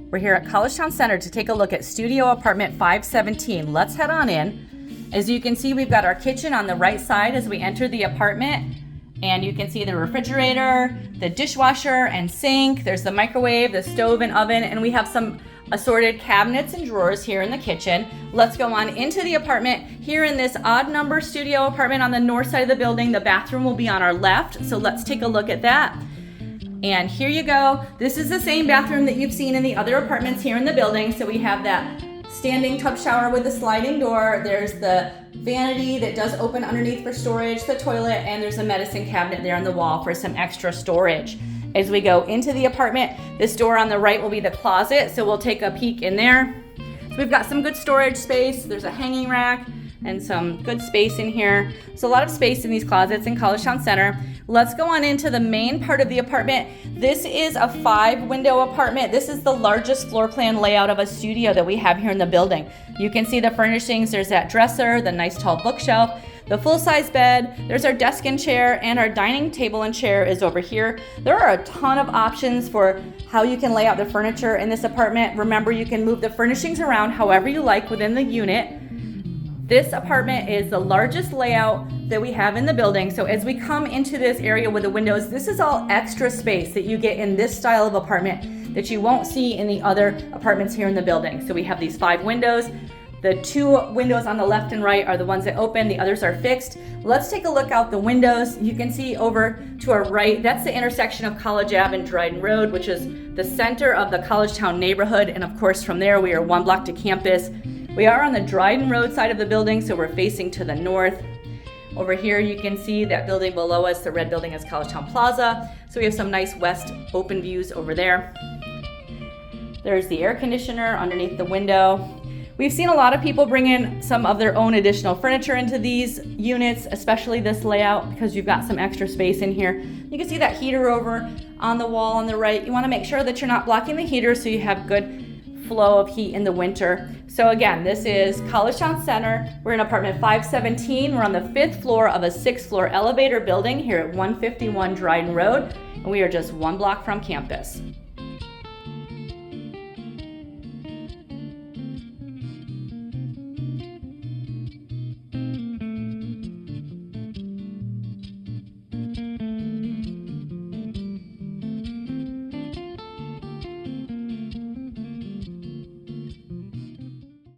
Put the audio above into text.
We're here at Collegetown Center to take a look at studio apartment 517. Let's head on in. As you can see, we've got our kitchen on the right side as we enter the apartment. And you can see the refrigerator, the dishwasher and sink. There's the microwave, the stove and oven, and we have some assorted cabinets and drawers here in the kitchen. Let's go on into the apartment. Here in this odd number studio apartment on the north side of the building, the bathroom will be on our left. So let's take a look at that. And here you go. This is the same bathroom that you've seen in the other apartments here in the building. So we have that standing tub shower with the sliding door. There's the vanity that does open underneath for storage, the toilet, and there's a medicine cabinet there on the wall for some extra storage. As we go into the apartment, this door on the right will be the closet. So we'll take a peek in there. So we've got some good storage space. There's a hanging rack and some good space in here. So a lot of space in these closets in Collegetown Center. Let's go on into the main part of the apartment. This is a 5-window apartment. This is the largest floor plan layout of a studio that we have here in the building. You can see the furnishings. There's that dresser, the nice tall bookshelf, the full-size bed. There's our desk and chair, and our dining table and chair is over here. There are a ton of options for how you can lay out the furniture in this apartment. Remember, you can move the furnishings around however you like within the unit. This apartment is the largest layout that we have in the building. So as we come into this area with the windows, this is all extra space that you get in this style of apartment that you won't see in the other apartments here in the building. So we have these 5 windows. The 2 windows on the left and right are the ones that open, the others are fixed. Let's take a look out the windows. You can see over to our right, that's the intersection of College Ave and Dryden Road, which is the center of the Collegetown neighborhood. And of course, from there, we are 1 block to campus. We are on the Dryden Road side of the building, so we're facing to the north. Over here, you can see that building below us, the red building is Collegetown Plaza. So we have some nice west open views over there. There's the air conditioner underneath the window. We've seen a lot of people bring in some of their own additional furniture into these units, especially this layout, because you've got some extra space in here. You can see that heater over on the wall on the right. You want to make sure that you're not blocking the heater so you have good flow of heat in the winter. So again, this is Collegetown Center. We're in apartment 517. We're on the 5th floor of a 6-floor elevator building here at 151 Dryden Road, and we are just 1 block from campus.